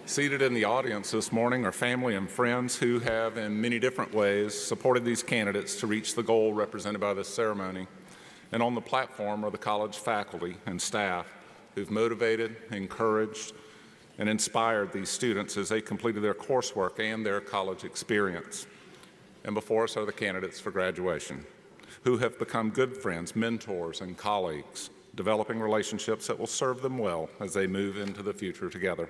Seated in the audience this morning are family and friends who have, in many different ways, supported these candidates to reach the goal represented by this ceremony. And on the platform are the college faculty and staff who've motivated, encouraged, and inspired these students as they completed their coursework and their college experience. And before us are the candidates for graduation, who have become good friends, mentors, and colleagues, developing relationships that will serve them well as they move into the future together.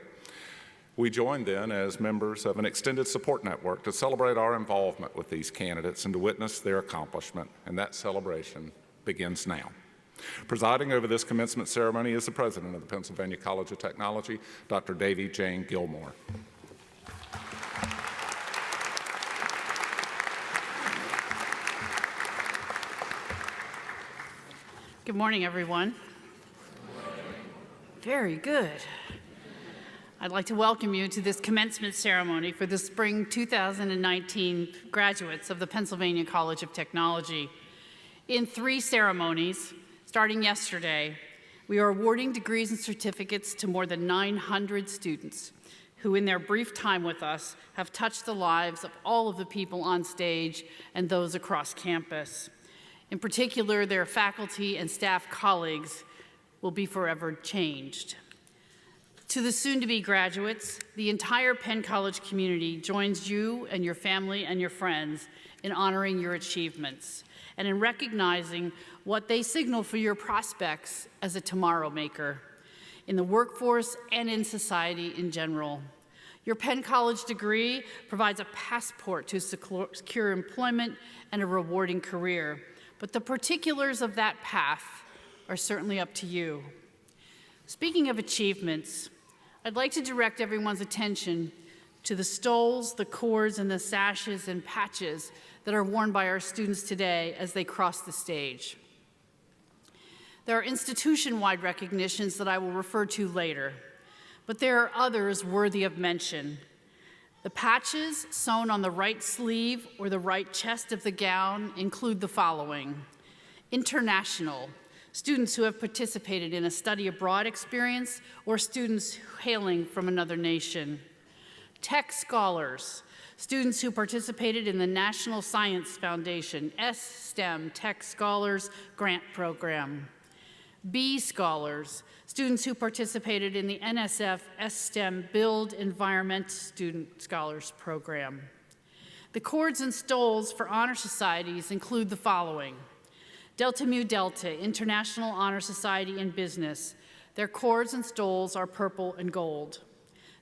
We join then as members of an extended support network to celebrate our involvement with these candidates and to witness their accomplishment, and that celebration begins now. Presiding over this commencement ceremony is the President of the Pennsylvania College of Technology, Dr. Davie Jane Gilmore. Good morning, everyone. Very good. I'd like to welcome you to this commencement ceremony for the spring 2019 graduates of the Pennsylvania College of Technology. In 3 ceremonies, starting yesterday, we are awarding degrees and certificates to more than 900 students who, in their brief time with us, have touched the lives of all of the people on stage and those across campus. In particular, their faculty and staff colleagues will be forever changed. To the soon-to-be graduates, the entire Penn College community joins you and your family and your friends in honoring your achievements and in recognizing what they signal for your prospects as a tomorrow maker in the workforce and in society in general. Your Penn College degree provides a passport to secure employment and a rewarding career, but the particulars of that path are certainly up to you. Speaking of achievements, I'd like to direct everyone's attention to the stoles, the cords, and the sashes and patches that are worn by our students today as they cross the stage. There are institution-wide recognitions that I will refer to later, but there are others worthy of mention. The patches sewn on the right sleeve or the right chest of the gown include the following: international, students who have participated in a study abroad experience or students hailing from another nation. Tech scholars, students who participated in the National Science Foundation STEM Tech Scholars Grant Program. B scholars, students who participated in the NSF STEM Build Environment Student Scholars Program. The cords and stoles for honor societies include the following: Delta Mu Delta, International Honor Society in Business. Their cords and stoles are purple and gold.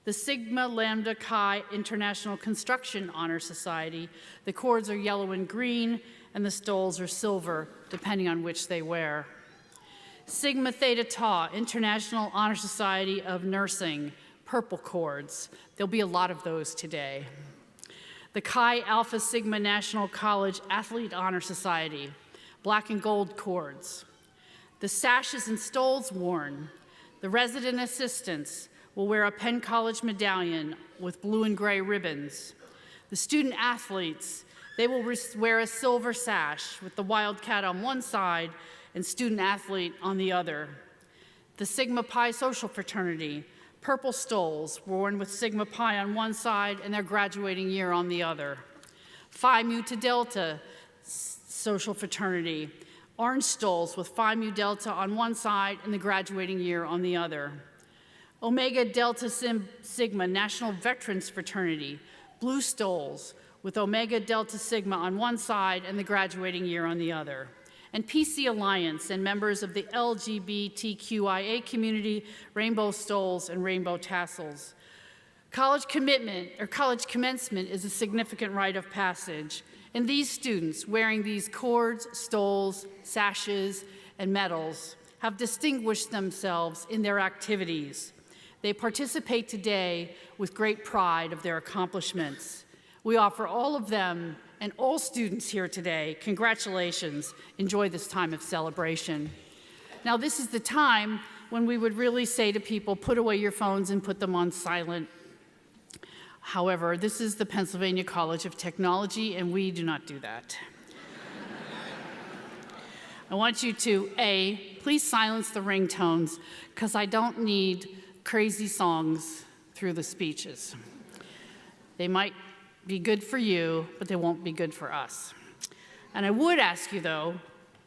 The Sigma Lambda Chi International Construction Honor Society. The cords are yellow and green, and the stoles are silver, depending on which they wear. Sigma Theta Tau, International Honor Society of Nursing, purple cords. There'll be a lot of those today. The Chi Alpha Sigma National College Athlete Honor Society, black and gold cords. The sashes and stoles worn. The resident assistants will wear a Penn College medallion with blue and gray ribbons. The student athletes, they will wear a silver sash with the Wildcat on one side and student athlete on the other. The Sigma Pi social fraternity, purple stoles worn with Sigma Pi on one side and their graduating year on the other. Phi Mu to Delta social fraternity, orange stoles with Phi Mu Delta on one side and the graduating year on the other. Omega Delta Sigma National Veterans Fraternity, blue stoles with Omega Delta Sigma on one side and the graduating year on the other. And PC Alliance and members of the LGBTQIA community, rainbow stoles and rainbow tassels. College commencement is a significant rite of passage. And these students wearing these cords, stoles, sashes, and medals have distinguished themselves in their activities. They participate today with great pride of their accomplishments. We offer all of them and all students here today congratulations. Enjoy this time of celebration. Now, this is the time when we would really say to people, put away your phones and put them on silent. However, this is the Pennsylvania College of Technology, and we do not do that. I want you to, A, please silence the ringtones, because I don't need crazy songs through the speeches. They might be good for you, but they won't be good for us. And I would ask you, though,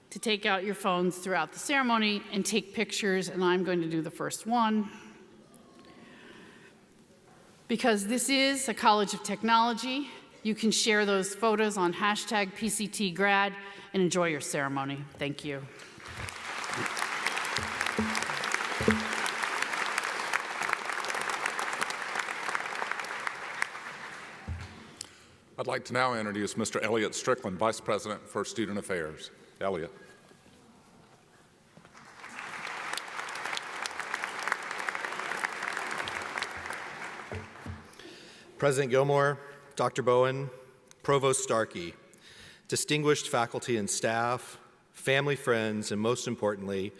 to take out your phones throughout the ceremony and take pictures, and I'm going to do the first one. Because this is a College of Technology, you can share those photos on hashtag PCTGrad and enjoy your ceremony. Thank you. I'd like to now introduce Mr. Elliot Strickland, Vice President for Student Affairs. Elliot. President Gilmore, Dr. Bowen, Provost Starkey, distinguished faculty and staff, family, friends, and most importantly,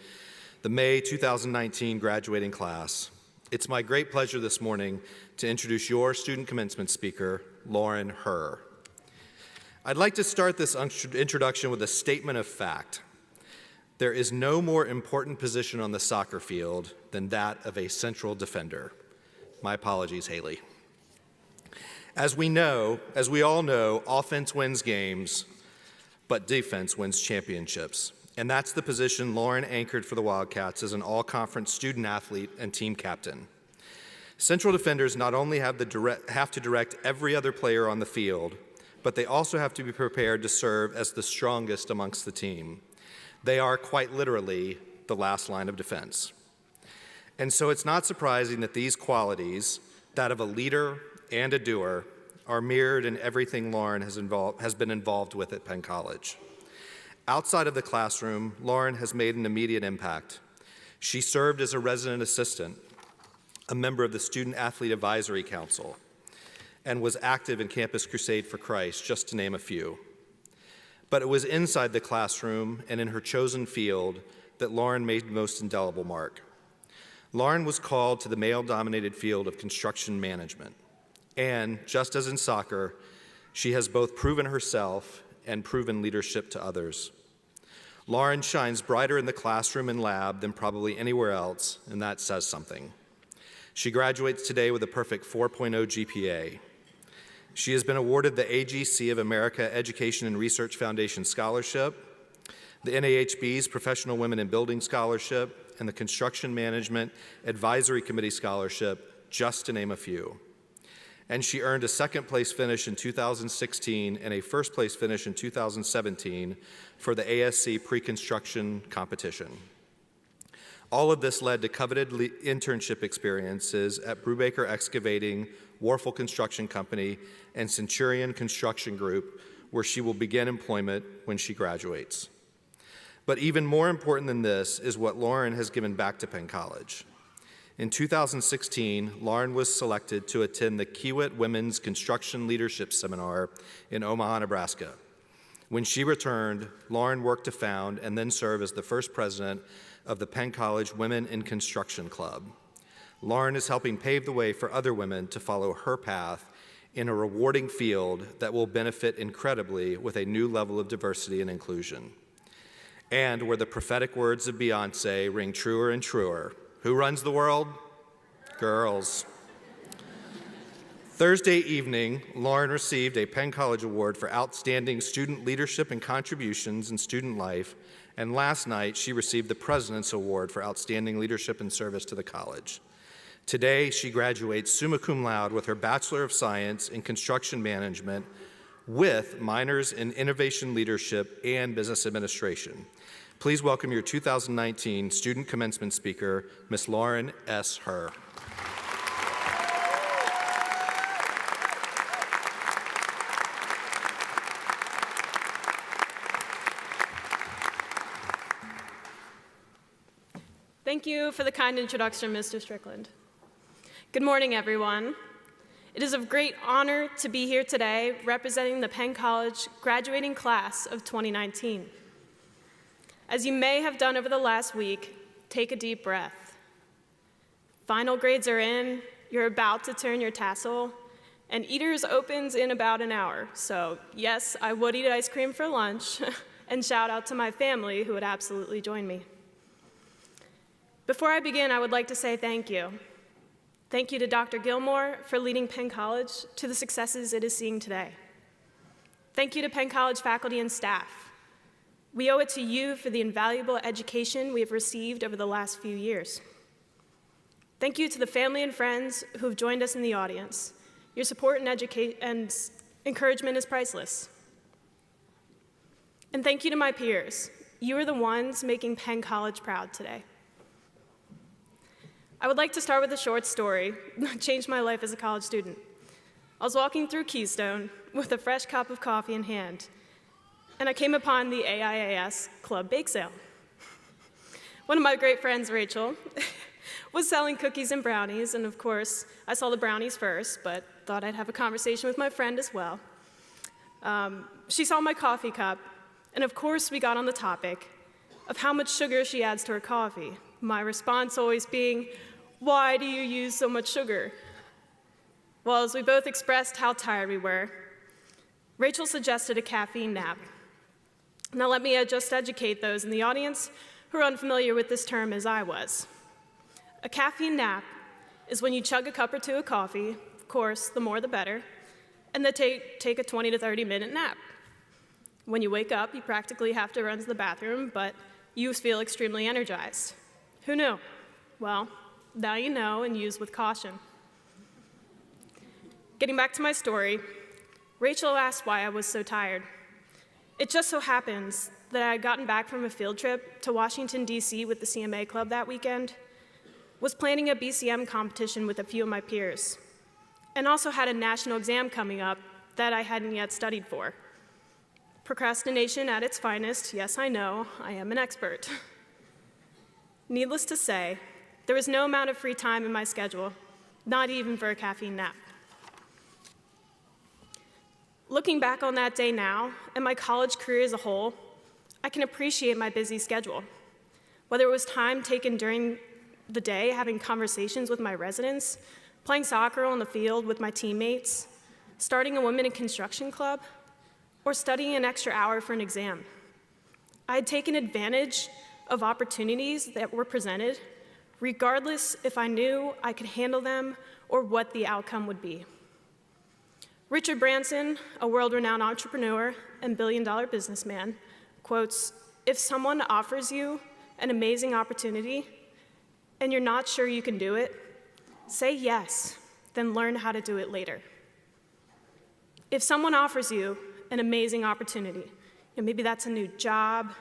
the May 2019 graduating class. It's my great pleasure this morning to introduce your student commencement speaker, Lauren Herr. I'd like to start this introduction with a statement of fact. There is no more important position on the soccer field than that of a central defender. My apologies, Haley. As we all know, offense wins games, but defense wins championships. And that's the position Lauren anchored for the Wildcats as an all-conference student athlete and team captain. Central defenders not only have to direct every other player on the field, but they also have to be prepared to serve as the strongest amongst the team. They are quite literally the last line of defense. And so it's not surprising that these qualities, that of a leader and a doer, are mirrored in everything Lauren has been involved with at Penn College. Outside of the classroom, Lauren has made an immediate impact. She served as a resident assistant, a member of the Student Athlete Advisory Council, and was active in Campus Crusade for Christ, just to name a few. But it was inside the classroom and in her chosen field that Lauren made the most indelible mark. Lauren was called to the male-dominated field of construction management. And just as in soccer, she has both proven herself and proven leadership to others. Lauren shines brighter in the classroom and lab than probably anywhere else, and that says something. She graduates today with a perfect 4.0 GPA. She has been awarded the AGC of America Education and Research Foundation Scholarship, the NAHB's Professional Women in Building Scholarship, and the Construction Management Advisory Committee Scholarship, just to name a few. And she earned a second-place finish in 2016 and a first-place finish in 2017 for the ASC pre-construction competition. All of this led to coveted internship experiences at Brubaker Excavating, Warfel Construction Company, and Centurion Construction Group, where she will begin employment when she graduates. But even more important than this is what Lauren has given back to Penn College. In 2016, Lauren was selected to attend the Kiewit Women's Construction Leadership Seminar in Omaha, Nebraska. When she returned, Lauren worked to found and then serve as the first president of the Penn College Women in Construction Club. Lauren is helping pave the way for other women to follow her path in a rewarding field that will benefit incredibly with a new level of diversity and inclusion. And where the prophetic words of Beyonce ring truer and truer, who runs the world? Girls. Thursday evening, Lauren received a Penn College Award for Outstanding Student Leadership and Contributions in Student Life, and last night she received the President's Award for Outstanding Leadership and Service to the college. Today, she graduates summa cum laude with her Bachelor of Science in Construction Management with minors in Innovation Leadership and Business Administration. Please welcome your 2019 student commencement speaker, Ms. Lauren S. Herr. Thank you for the kind introduction, Mr. Strickland. Good morning, everyone. It is a great honor to be here today representing the Penn College graduating class of 2019. As you may have done over the last week, take a deep breath. Final grades are in, you're about to turn your tassel, and Eaters opens in about an hour. So yes, I would eat ice cream for lunch, and shout out to my family who would absolutely join me. Before I begin, I would like to say thank you. Thank you to Dr. Gilmore for leading Penn College to the successes it is seeing today. Thank you to Penn College faculty and staff. We owe it to you for the invaluable education we have received over the last few years. Thank you to the family and friends who have joined us in the audience. Your support and encouragement is priceless. And thank you to my peers. You are the ones making Penn College proud today. I would like to start with a short story that changed my life as a college student. I was walking through Keystone with a fresh cup of coffee in hand, and I came upon the AIAS Club Bake Sale. One of my great friends, Rachel, was selling cookies and brownies, and of course, I saw the brownies first, but thought I'd have a conversation with my friend as well. She saw my coffee cup, and of course, we got on the topic of how much sugar she adds to her coffee. My response always being, "Why do you use so much sugar?" Well, as we both expressed how tired we were, Rachel suggested a caffeine nap. Now let me just educate those in the audience who are unfamiliar with this term as I was. A caffeine nap is when you chug a cup or two of coffee, of course, the more the better, and then take a 20 to 30-minute nap. When you wake up, you practically have to run to the bathroom, but you feel extremely energized. Who knew? Well, now you know, and use with caution. Getting back to my story, Rachel asked why I was so tired. It just so happens that I had gotten back from a field trip to Washington, D.C. with the CMA Club that weekend, was planning a BCM competition with a few of my peers, and also had a national exam coming up that I hadn't yet studied for. Procrastination at its finest, yes, I know, I am an expert. Needless to say, there was no amount of free time in my schedule, not even for a caffeine nap. Looking back on that day now, and my college career as a whole, I can appreciate my busy schedule. Whether it was time taken during the day having conversations with my residents, playing soccer on the field with my teammates, starting a women in construction club, or studying an extra hour for an exam. I had taken advantage of opportunities that were presented, regardless if I knew I could handle them or what the outcome would be. Richard Branson, a world-renowned entrepreneur and billion-dollar businessman, quotes, "If someone offers you an amazing opportunity and you're not sure you can do it, say yes, then learn how to do it later." If someone offers you an amazing opportunity, and maybe that's a new job,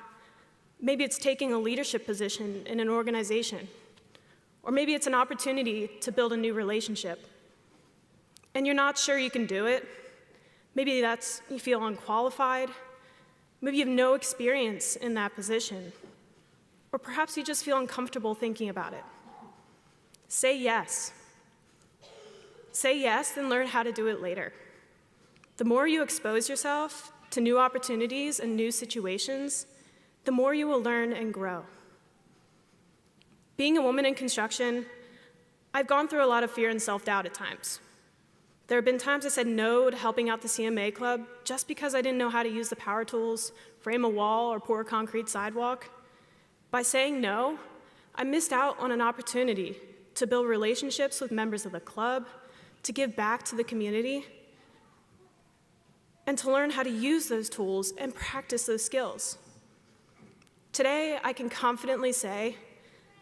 maybe it's taking a leadership position in an organization, or maybe it's an opportunity to build a new relationship, and you're not sure you can do it, maybe that's you feel unqualified, maybe you have no experience in that position, or perhaps you just feel uncomfortable thinking about it. Say yes. Say yes, then learn how to do it later. The more you expose yourself to new opportunities and new situations, the more you will learn and grow. Being a woman in construction, I've gone through a lot of fear and self-doubt at times. There have been times I said no to helping out the CMA Club just because I didn't know how to use the power tools, frame a wall, or pour a concrete sidewalk. By saying no, I missed out on an opportunity to build relationships with members of the club, to give back to the community, and to learn how to use those tools and practice those skills. Today, I can confidently say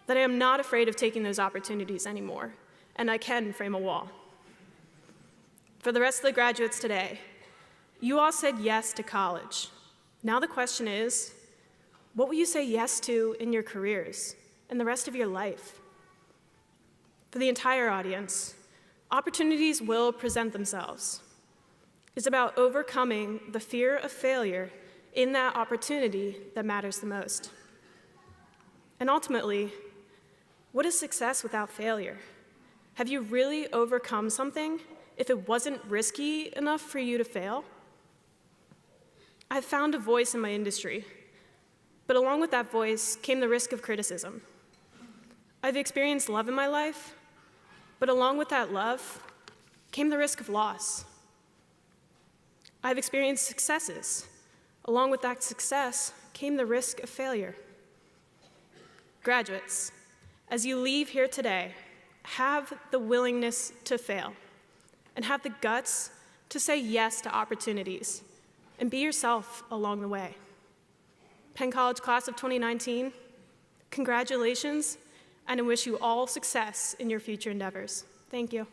that I am not afraid of taking those opportunities anymore, and I can frame a wall. For the rest of the graduates today, you all said yes to college. Now the question is, what will you say yes to in your careers and the rest of your life? For the entire audience, opportunities will present themselves. It's about overcoming the fear of failure in that opportunity that matters the most. And ultimately, what is success without failure? Have you really overcome something if it wasn't risky enough for you to fail? I've found a voice in my industry, but along with that voice came the risk of criticism. I've experienced love in my life, but along with that love came the risk of loss. I've experienced successes. Along with that success came the risk of failure. Graduates, as you leave here today, have the willingness to fail and have the guts to say yes to opportunities and be yourself along the way. Penn College Class of 2019, congratulations, and I wish you all success in your future endeavors. Thank you.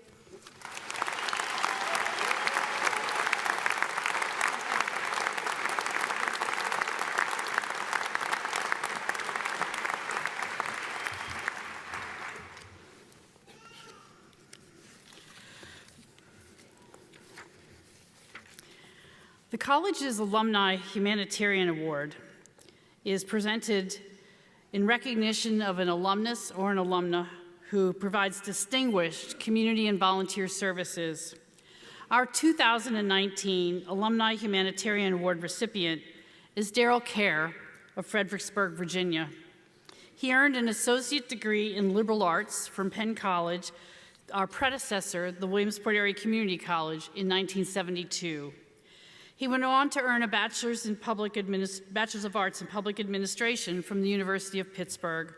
The college's Alumni Humanitarian Award is presented in recognition of an alumnus or an alumna who provides distinguished community and volunteer services. Our 2019 Alumni Humanitarian Award recipient is Daryl Kerr of Fredericksburg, Virginia. He earned an associate degree in liberal arts from Penn College, our predecessor, the Williamsport Area Community College, in 1972. He went on to earn a Bachelor's of Arts in Public Administration from the University of Pittsburgh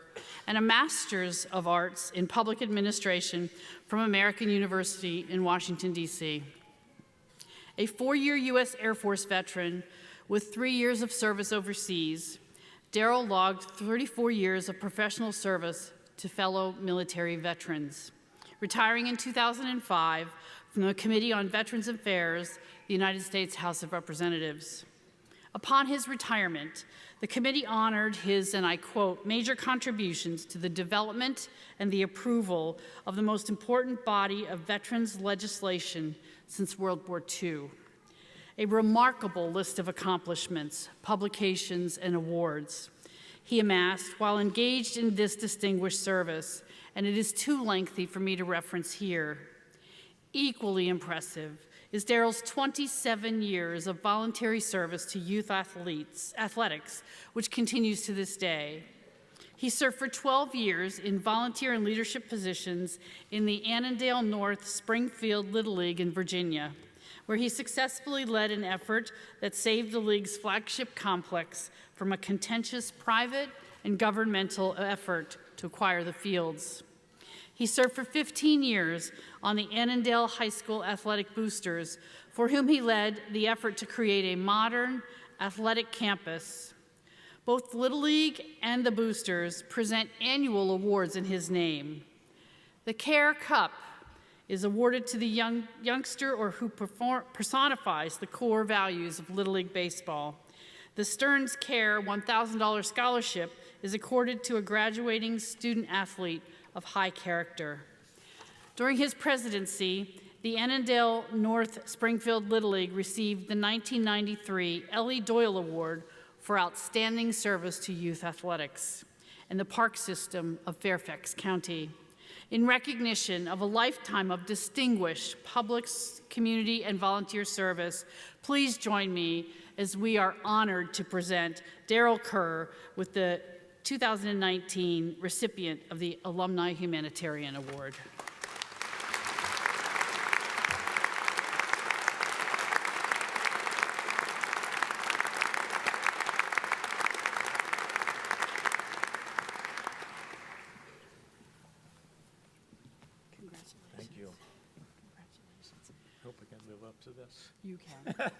and a Master's of Arts in Public Administration from American University in Washington, D.C. A 4-year U.S. Air Force veteran with 3 years of service overseas, Daryl logged 34 years of professional service to fellow military veterans. Retiring in 2005 from the Committee on Veterans Affairs, the United States House of Representatives. Upon his retirement, the committee honored his, and I quote, major contributions to the development and the approval of the most important body of veterans legislation since World War II. A remarkable list of accomplishments, publications, and awards he amassed while engaged in this distinguished service, and it is too lengthy for me to reference here. Equally impressive is Daryl's 27 years of voluntary service to youth athletics, which continues to this day. He served for 12 years in volunteer and leadership positions in the Annandale North Springfield Little League in Virginia, where he successfully led an effort that saved the league's flagship complex from a contentious private and governmental effort to acquire the fields. He served for 15 years on the Annandale High School Athletic Boosters, for whom he led the effort to create a modern athletic campus. Both Little League and the Boosters present annual awards in his name. The Kerr Cup is awarded to the youngster or who personifies the core values of Little League baseball. The Stearns Kerr $1,000 scholarship is accorded to a graduating student athlete of high character. During his presidency, the Annandale North Springfield Little League received the 1993 Ellie Doyle Award for Outstanding Service to Youth Athletics and the Park System of Fairfax County. In recognition of a lifetime of distinguished public, community, and volunteer service, please join me as we are honored to present Daryl Kerr with the 2019 recipient of the Alumni Humanitarian Award. Thank you. Hope I can live up to this. You can.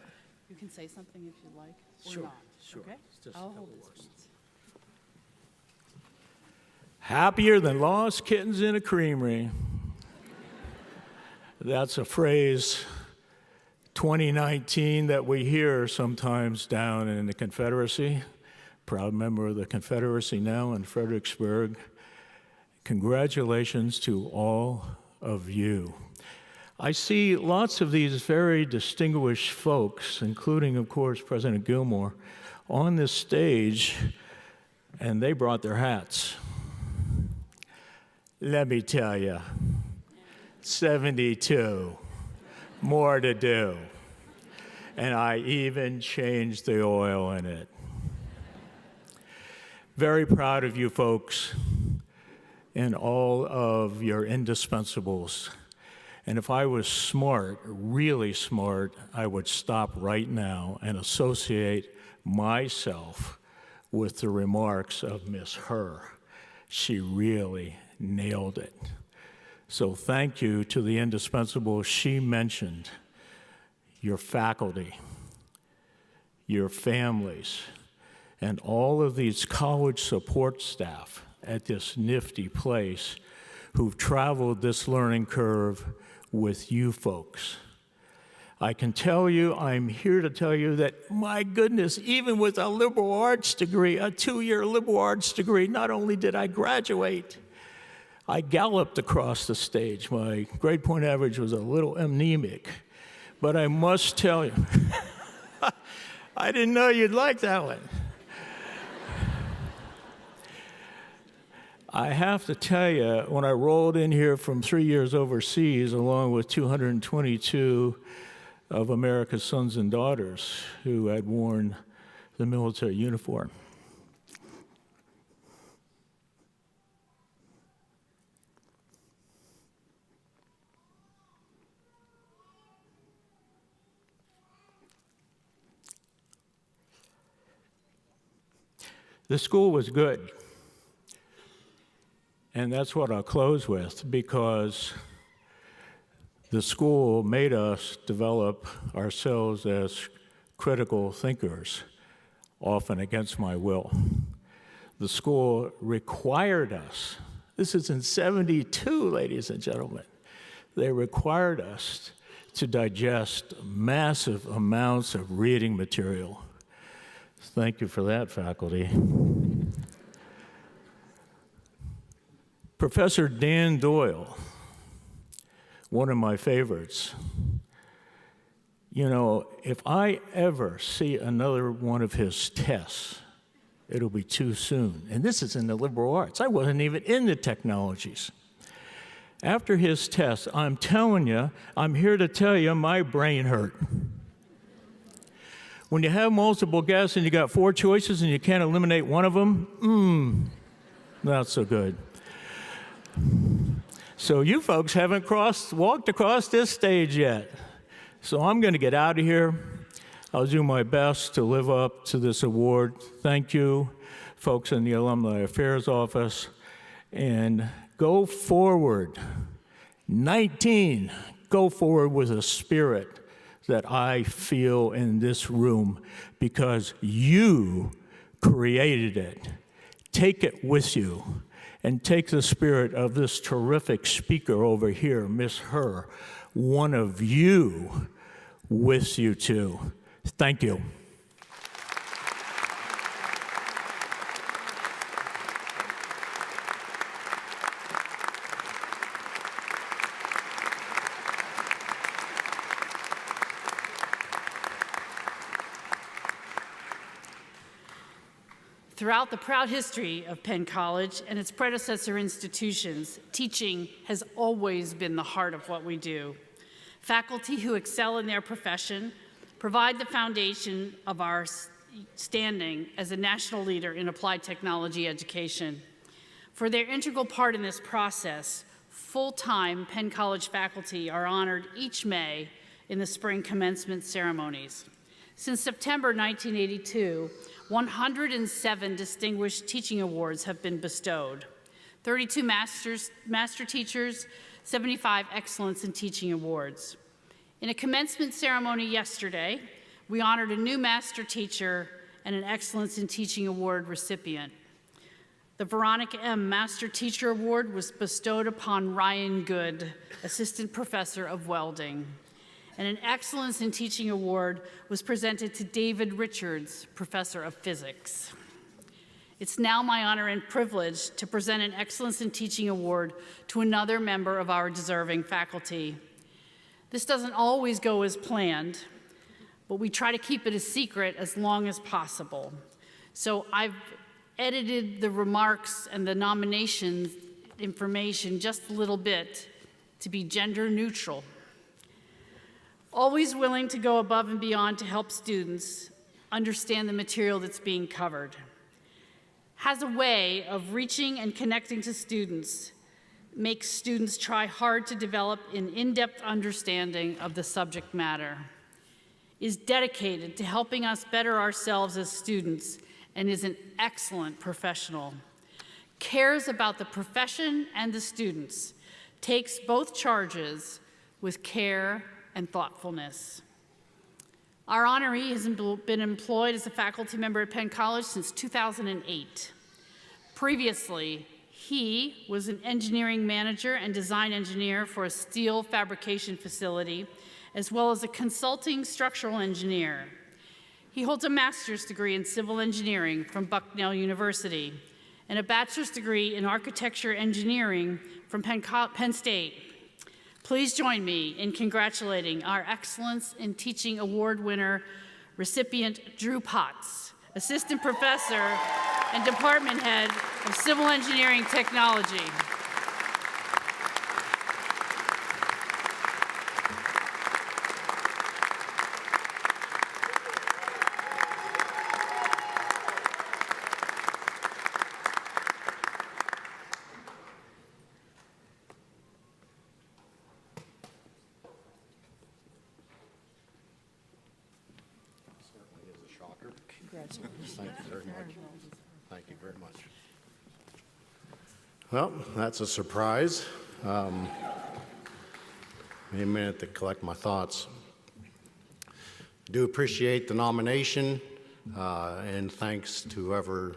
You can say something if you like, or Sure, not. sure. Okay? It's just a I'll couple hold this words. one. Happier than lost kittens in a creamery. That's a phrase 2019 that we hear sometimes down in the Confederacy. Proud member of the Confederacy now in Fredericksburg. Congratulations to all of you. I see lots of these very distinguished folks, including, of course, President Gilmore, on this stage, and they brought their hats. Let me tell you, 72, more to do. And I even changed the oil in it. Very proud of you folks and all of your indispensables. And if I was smart, really smart, I would stop right now and associate myself with the remarks of Miss Herr. She really nailed it. So thank you to the indispensables she mentioned, your faculty, your families, and all of these college support staff at this nifty place who've traveled this learning curve with you folks. I can tell you, I'm here to tell you that, my goodness, even with a liberal arts degree, a 2-year liberal arts degree, not only did I graduate, I galloped across the stage. My grade point average was a little anemic, but I must tell you, I didn't know you'd like that one. I have to tell you, when I rolled in here from 3 years overseas, along with 222 of America's sons and daughters who had worn the military uniform, the school was good. And that's what I'll close with, because the school made us develop ourselves as critical thinkers, often against my will. The school required us, this is in '72, ladies and gentlemen, they required us to digest massive amounts of reading material. Thank you for that, faculty. Professor Dan Doyle, one of my favorites. You know, if I ever see another one of his tests, it'll be too soon. And this is in the liberal arts. I wasn't even in the technologies. After his test, I'm telling you, I'm here to tell you, my brain hurt. When you have multiple guesses and you got 4 choices and you can't eliminate one of them, not so good. So you folks haven't walked across this stage yet. So I'm going to get out of here. I'll do my best to live up to this award. Thank you, folks in the Alumni Affairs Office. And go forward. 19, go forward with a spirit that I feel in this room, because you created it. Take it with you. And take the spirit of this terrific speaker over here, Miss Herr, one of you, with you too. Thank you. Throughout the proud history of Penn College and its predecessor institutions, teaching has always been the heart of what we do. Faculty who excel in their profession provide the foundation of our standing as a national leader in applied technology education. For their integral part in this process, full-time Penn College faculty are honored each May in the spring commencement ceremonies. Since September 1982, 107 distinguished teaching awards have been bestowed, 32 master teachers, 75 excellence in teaching awards. In a commencement ceremony yesterday, we honored a new master teacher and an excellence in teaching award recipient. The Veronica M. Master Teacher Award was bestowed upon Ryan Good, Assistant Professor of Welding. And an Excellence in Teaching Award was presented to David Richards, Professor of Physics. It's now my honor and privilege to present an Excellence in Teaching Award to another member of our deserving faculty. This doesn't always go as planned, but we try to keep it a secret as long as possible. So I've edited the remarks and the nomination information just a little bit to be gender neutral. Always willing to go above and beyond to help students understand the material that's being covered. Has a way of reaching and connecting to students, makes students try hard to develop an in-depth understanding of the subject matter, is dedicated to helping us better ourselves as students, and is an excellent professional, cares about the profession and the students, takes both charges with care and thoughtfulness. Our honoree has been employed as a faculty member at Penn College since 2008. Previously, he was an engineering manager and design engineer for a steel fabrication facility, as well as a consulting structural engineer. He holds a master's degree in civil engineering from Bucknell University and a bachelor's degree in architecture engineering from Penn State. Please join me in congratulating our Excellence in Teaching Award winner recipient Drew Potts, Assistant Professor and Department Head of Civil Engineering Technology. Thank you very much. Thank you very much. Well, that's a surprise. Need a minute to collect my thoughts. Do appreciate the nomination, and thanks to whoever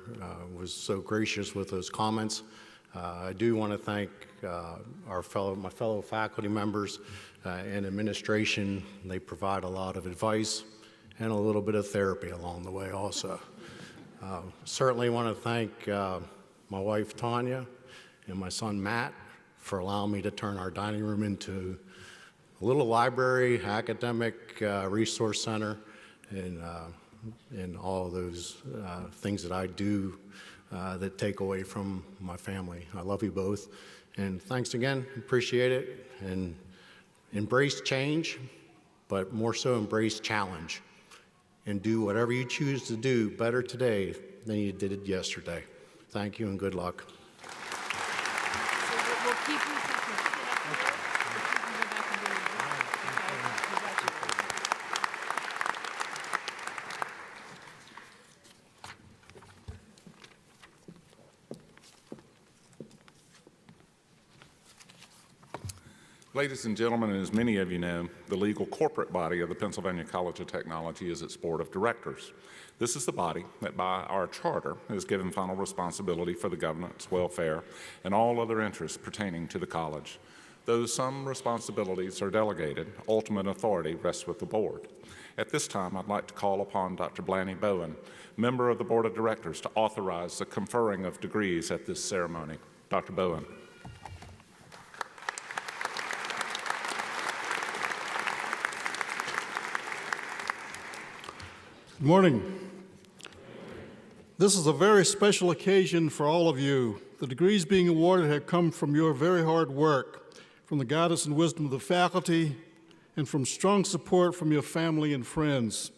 was so gracious with those comments. I do want to thank my fellow faculty members and administration. They provide a lot of advice and a little bit of therapy along the way also. Certainly want to thank my wife Tanya and my son Matt for allowing me to turn our dining room into a little library, academic resource center, and all of those things that I do that take away from my family. I love you both, and thanks again, appreciate it, and embrace change, but more so embrace challenge, and do whatever you choose to do better today than you did it yesterday. Thank you and good luck. We'll keep you in touch with Ladies and gentlemen, and as many of you know, the legal corporate body of the Pennsylvania College of Technology is its board of directors. This is the body that by our charter is given final responsibility for the governance, welfare, and all other interests pertaining to the college. Though some responsibilities are delegated, ultimate authority rests with the board. At this time, I'd like to call upon Dr. Blanny Bowen, member of the board of directors, to authorize the conferring of degrees at this ceremony. Dr. Bowen. Good morning. This is a very special occasion for all of you. The degrees being awarded have come from your very hard work, from the guidance and wisdom of the faculty, and from strong support from your family and friends.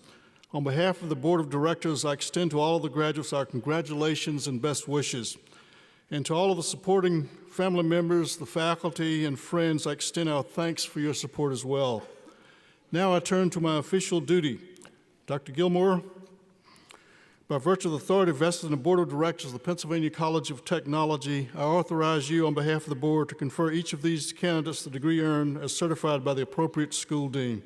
On behalf of the Board of Directors, I extend to all of the graduates our congratulations and best wishes. And to all of the supporting family members, the faculty, and friends, I extend our thanks for your support as well. Now I turn to my official duty. Dr. Gilmore, by virtue of the authority vested in the Board of Directors of the Pennsylvania College of Technology, I authorize you on behalf of the board to confer each of these candidates the degree earned as certified by the appropriate school dean.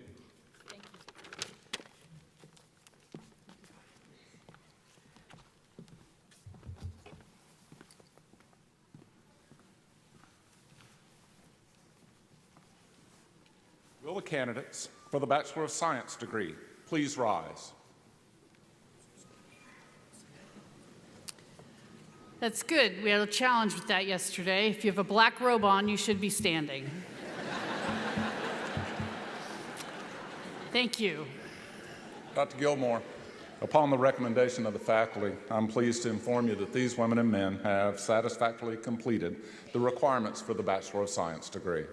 Will the candidates for the Bachelor of Science degree please rise? That's good. We had a challenge with that yesterday. If you have a black robe on, you should be standing. Thank you. Dr. Gilmore, upon the recommendation of the faculty, I'm pleased to inform you that these women and men have satisfactorily completed the requirements for the Bachelor of Science degree.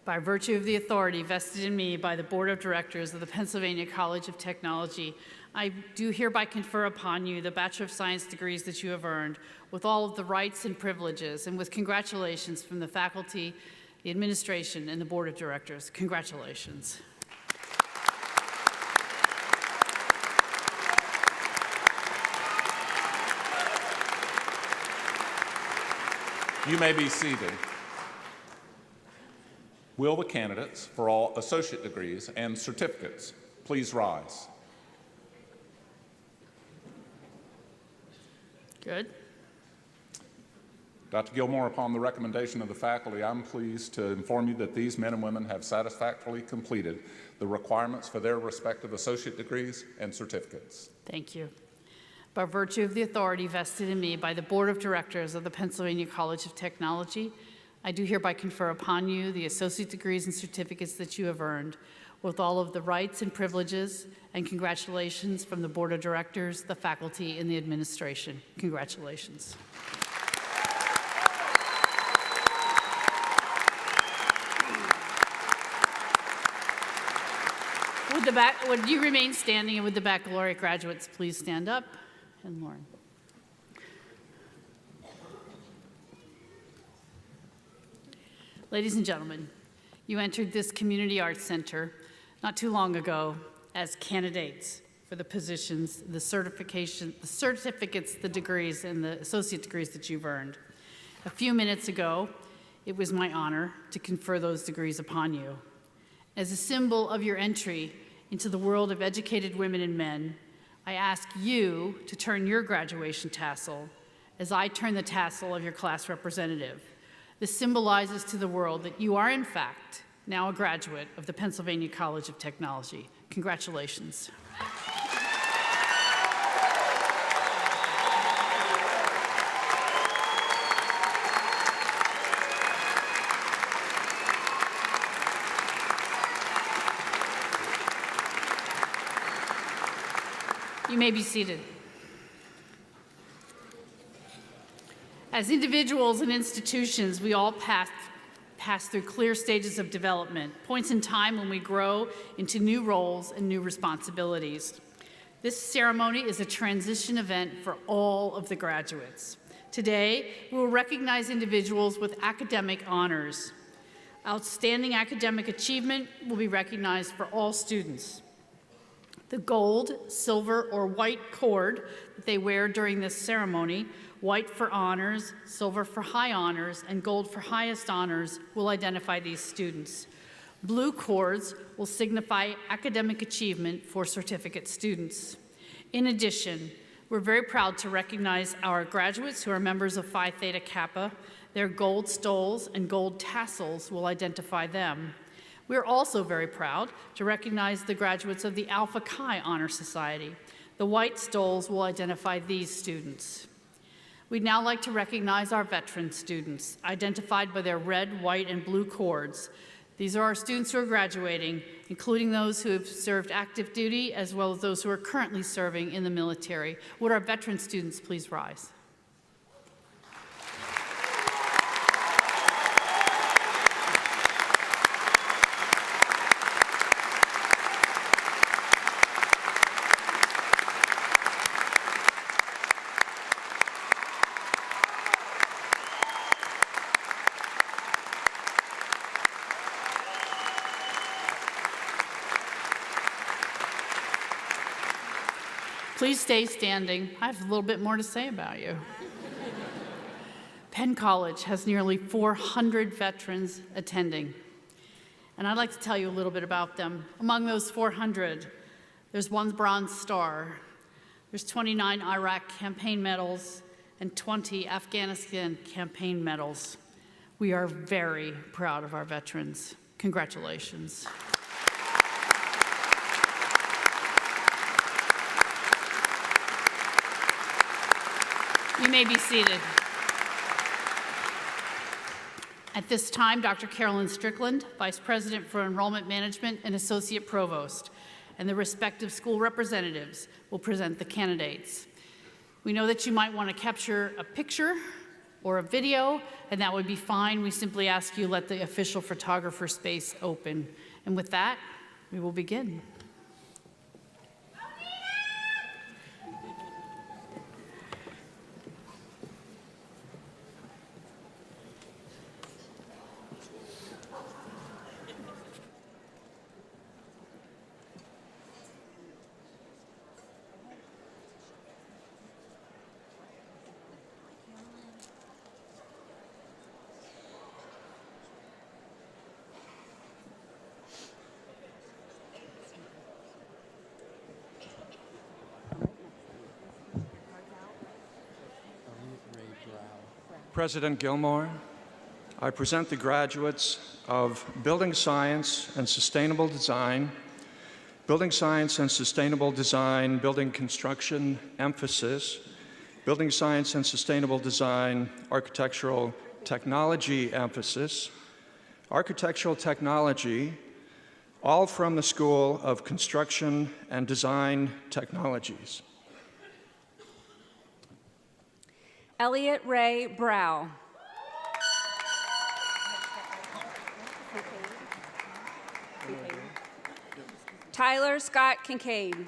By virtue of the authority vested in me by the Board of Directors of the Pennsylvania College of Technology, I do hereby confer upon you the Bachelor of Science degrees that you have earned with all of the rights and privileges, and with congratulations from the faculty, the administration, and the Board of Directors. Congratulations. You may be seated. Will the candidates for all associate degrees and certificates please rise? Good. Dr. Gilmore, upon the recommendation of the faculty, I'm pleased to inform you that these men and women have satisfactorily completed the requirements for their respective associate degrees and certificates. Thank you. By virtue of the authority vested in me by the Board of Directors of the Pennsylvania College of Technology, I do hereby confer upon you the associate degrees and certificates that you have earned, with all of the rights and privileges, and congratulations from the Board of Directors, the faculty, and the administration. Congratulations. Would you remain standing, and would the baccalaureate graduates please stand up? And Lauren. Ladies and gentlemen, you entered this community arts center not too long ago as candidates for the positions, the certificates, the degrees, and the associate degrees that you've earned. A few minutes ago, it was my honor to confer those degrees upon you. As a symbol of your entry into the world of educated women and men, I ask you to turn your graduation tassel as I turn the tassel of your class representative. This symbolizes to the world that you are, in fact, now a graduate of the Pennsylvania College of Technology. Congratulations. You may be seated. As individuals and institutions, we all pass through clear stages of development, points in time when we grow into new roles and new responsibilities. This ceremony is a transition event for all of the graduates. Today, we will recognize individuals with academic honors. Outstanding academic achievement will be recognized for all students. The gold, silver, or white cord that they wear during this ceremony, white for honors, silver for high honors, and gold for highest honors, will identify these students. Blue cords will signify academic achievement for certificate students. In addition, we're very proud to recognize our graduates who are members of Phi Theta Kappa. Their gold stoles and gold tassels will identify them. We're also very proud to recognize the graduates of the Alpha Chi Honor Society. The white stoles will identify these students. We'd now like to recognize our veteran students, identified by their red, white, and blue cords. These are our students who are graduating, including those who have served active duty, as well as those who are currently serving in the military. Would our veteran students please rise? Please stay standing. I have a little bit more to say about you. Penn College has nearly 400 veterans attending, and I'd like to tell you a little bit about them. Among those 400, there's 1 Bronze Star, there's 29 Iraq campaign medals, and 20 Afghanistan campaign medals. We are very proud of our veterans. Congratulations. You may be seated. At this time, Dr. Carolyn Strickland, Vice President for Enrollment Management and Associate Provost, and the respective school representatives will present the candidates. We know that you might want to capture a picture or a video, and that would be fine. We simply ask you let the official photographer space open. And with that, we will begin. President Gilmore, I present the graduates of Building Science and Sustainable Design, Building Science and Sustainable Design, Building Construction Emphasis, Building Science and Sustainable Design, Architectural Technology Emphasis, Architectural Technology, all from the School of Construction and Design Technologies. Elliot Ray Brow. Tyler Scott Kincaid.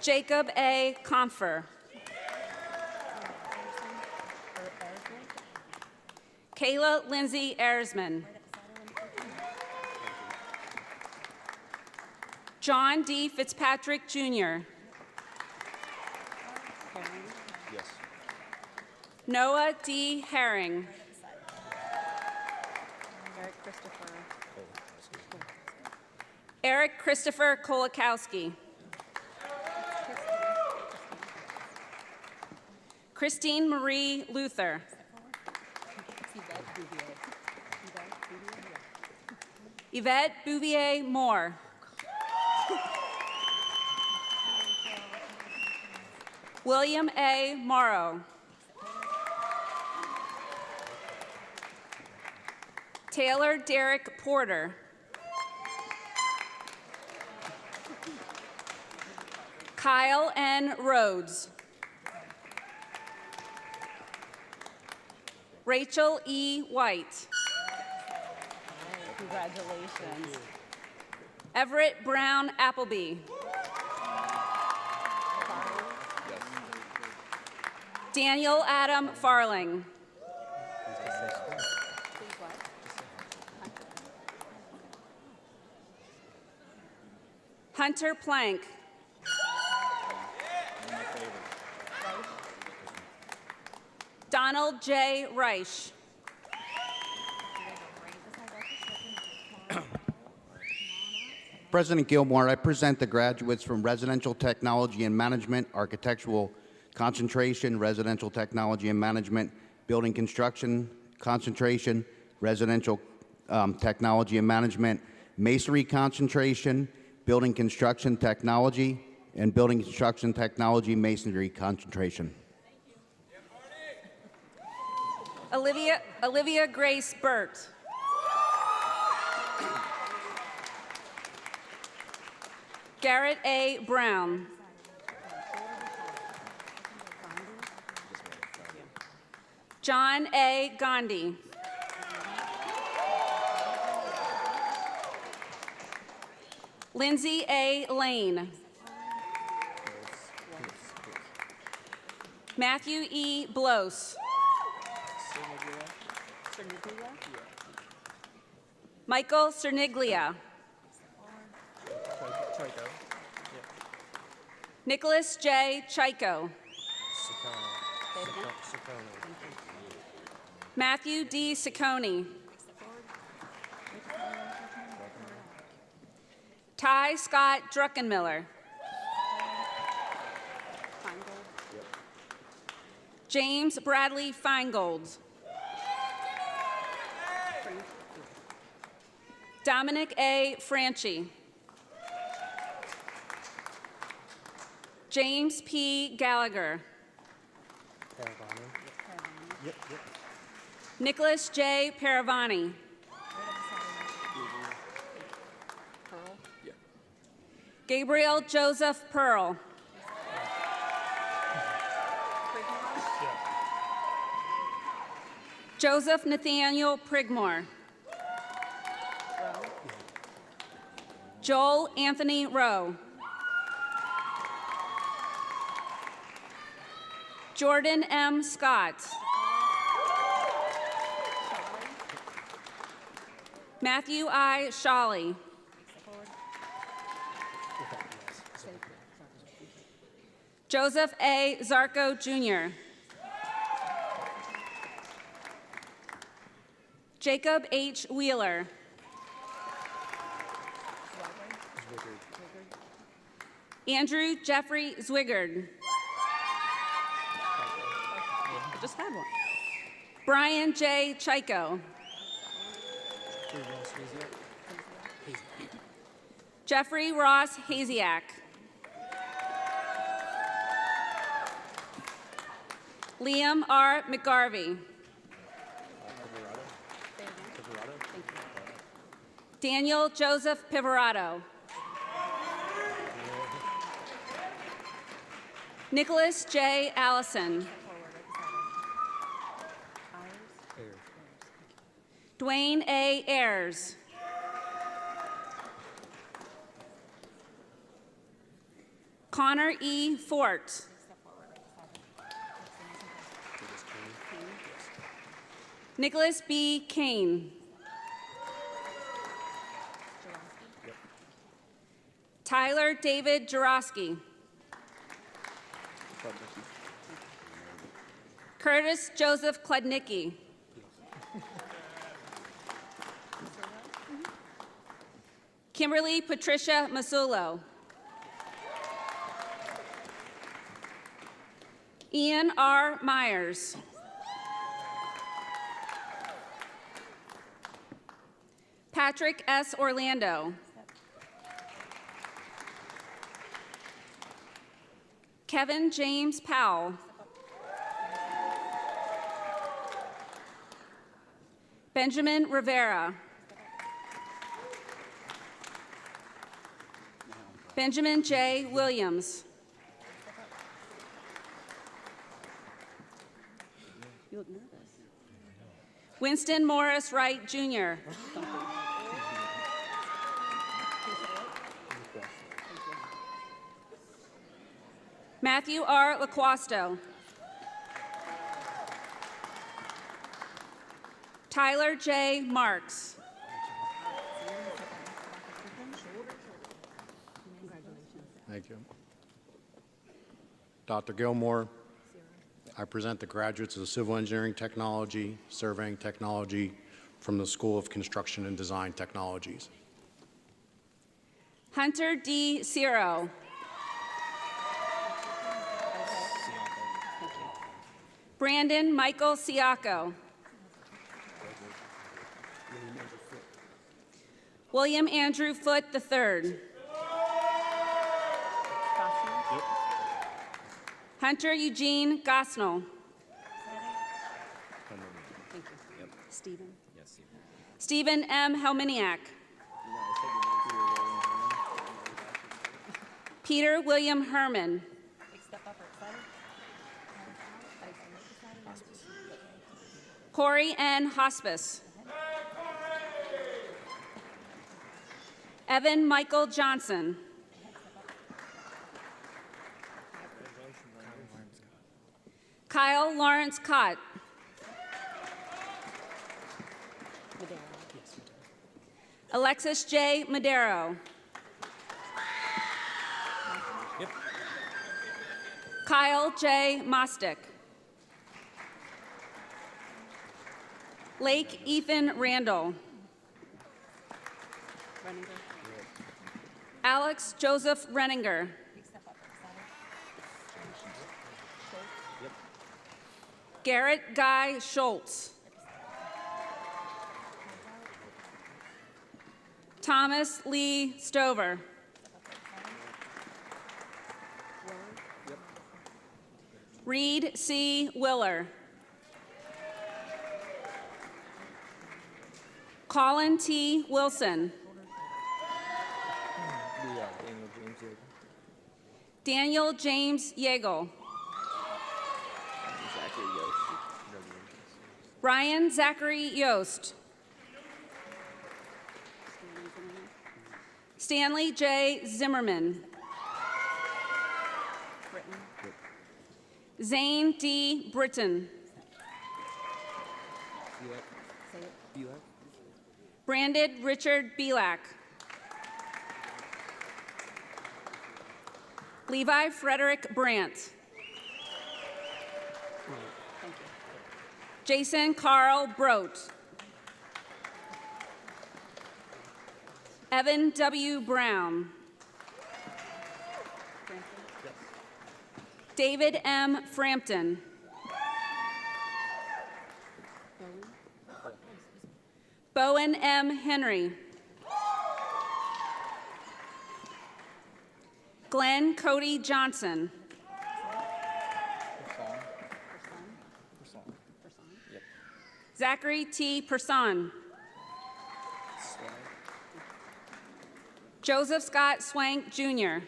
Jacob A. Comfer. Kayla Lindsay Ersman. John D. Fitzpatrick, Jr. Noah D. Herring. Eric Christopher Kolakowski. Christine Marie Luther. Yvette Bouvier Moore. William A. Morrow. Taylor Derek Porter. Kyle N. Rhodes. Rachel E. White. Congratulations. Everett Brown Appleby. Daniel Adam Farling. Hunter Plank. Donald J. Reich. President Gilmore, I present the graduates from Residential Technology and Management, Architectural Concentration, Residential Technology and Management, Building Construction Concentration, Residential Technology and Management, Masonry Concentration, Building Construction Technology, and Building Construction Technology Masonry Concentration. Olivia Grace Burt. Garrett A. Brown. John A. Gandhi. Lindsay A. Lane. Matthew E. Blose. Michael Cerniglia. Nicholas J. Chico. Matthew D. Ciccone. Ty Scott Druckenmiller. James Bradley Feingold. Dominic A. Franchi. James P. Gallagher. Nicholas J. Paravani. Gabriel Joseph Pearl. Joseph Nathaniel Prigmore. Joel Anthony Rowe. Jordan M. Scott. Matthew I. Shawley. Joseph A. Zarco, Jr. Jacob H. Wheeler. Andrew Jeffrey Zwigard. I just had one. Brian J. Chico. Jeffrey Ross Haziak. Liam R. McGarvey. Daniel Joseph Pivarato. Nicholas J. Allison. Dwayne A. Ayers. Connor E. Fort. Nicholas B. Kane. Tyler David Jarosky. Curtis Joseph Klednicki. Kimberly Patricia Masulo. Ian R. Myers. Patrick S. Orlando. Kevin James Powell. Benjamin Rivera. Benjamin J. Williams. You look nervous. Winston Morris Wright, Jr. Matthew R. LaQuasto. Tyler J. Marks. Thank you. Dr. Gilmore, I present the graduates of Civil Engineering Technology, Surveying Technology from the School of Construction and Design Technologies. Hunter D. Ciro. Brandon Michael Siaco. William Andrew Foote III. Hunter Eugene Gosnell. Stephen. Stephen M. Helminiak. Peter William Herman. Corey N. Hospice. Evan Michael Johnson. Kyle Lawrence Cott. Alexis J. Madero. Kyle J. Mostick. Lake Ethan Randall. Alex Joseph Renninger. Garrett Guy Schultz. Thomas Lee Stover. Reed C. Willer. Colin T. Wilson. Daniel James Yeagle. Ryan Zachary Yost. Stanley J. Zimmerman. Zane D. Britton. Brandon Richard Belak. Levi Frederick Brandt. Jason Carl Brote. Evan W. Brown. David M. Frampton. Bowen M. Henry. Glenn Cody Johnson. Zachary T. Person. Joseph Scott Swank, Jr.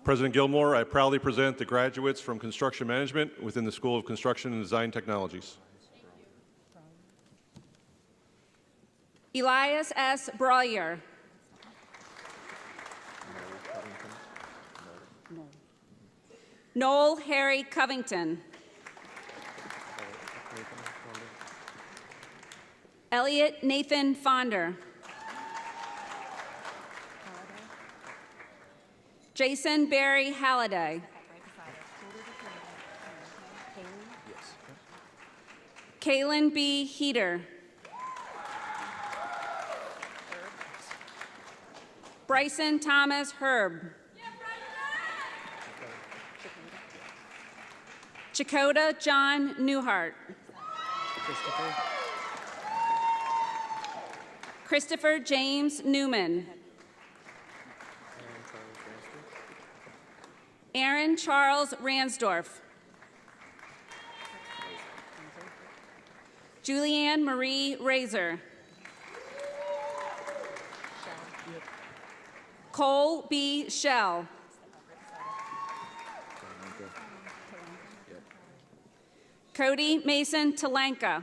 President Gilmore, I proudly present the graduates from Construction Management within the School of Construction and Design Technologies. Elias S. Brawyer. Noel Harry Covington. Elliot Nathan Fonder. Jason Barry Halliday. Kaylin B. Heater. Bryson Thomas Herb. Chakota John Newhart. Christopher James Newman. Aaron Charles Ransdorf. Julianne Marie Razor. Cole B. Shell. Cody Mason Talanka.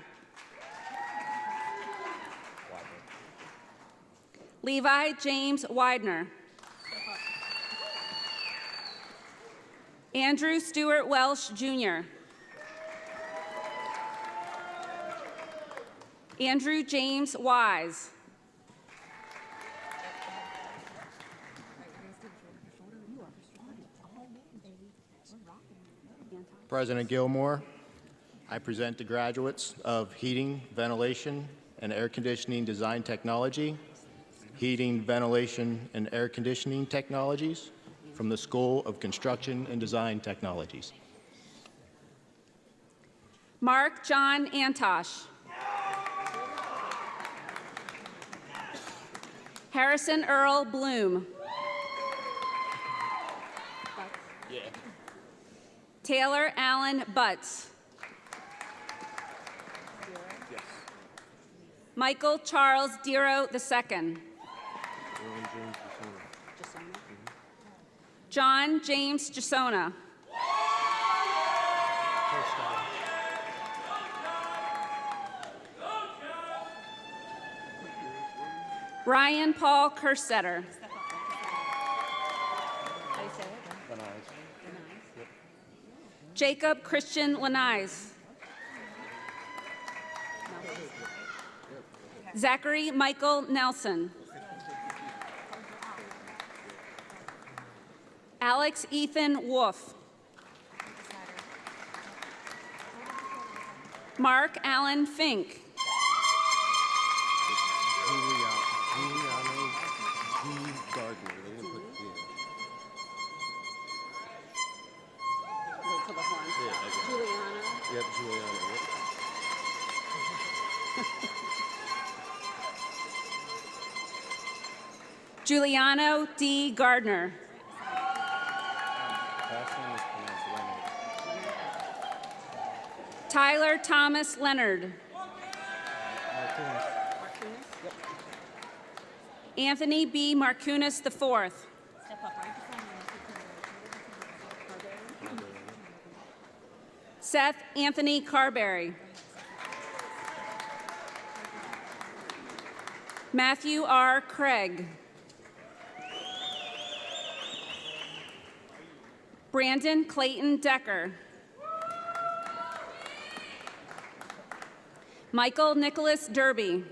Levi James Widener. Andrew Stewart Welsh, Jr. Andrew James Wise. President Gilmore, I present the graduates of Heating, Ventilation, and Air Conditioning Design Technology, Heating, Ventilation, and Air Conditioning Technologies from the School of Construction and Design Technologies. Mark John Antosh. Harrison Earl Bloom. Taylor Allen Butts. Michael Charles Diro II. John James Gisona. Ryan Paul Kerstetter. Jacob Christian Lanise. Zachary Michael Nelson. Alex Ethan Wolf. Mark Allen Fink. Giuliano D. Gardner. Tyler Thomas Leonard. Anthony B. Marcunas IV. Seth Anthony Carberry. Matthew R. Craig. Brandon Clayton Decker. Michael Nicholas Derby.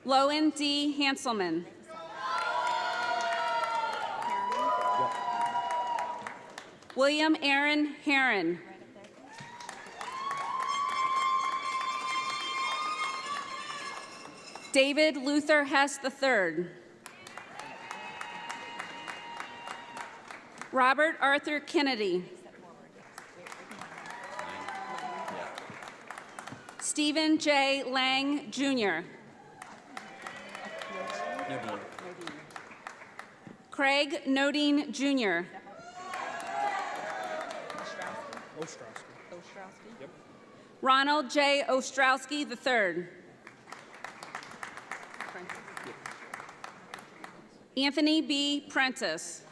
Lowen D. Hanselman. William Aaron Heron. David Luther Hess III. Robert Arthur Kennedy. Stephen J. Lang, Jr. Craig Nodine, Jr. Ronald J. Ostrowski III. Anthony B. Prentice.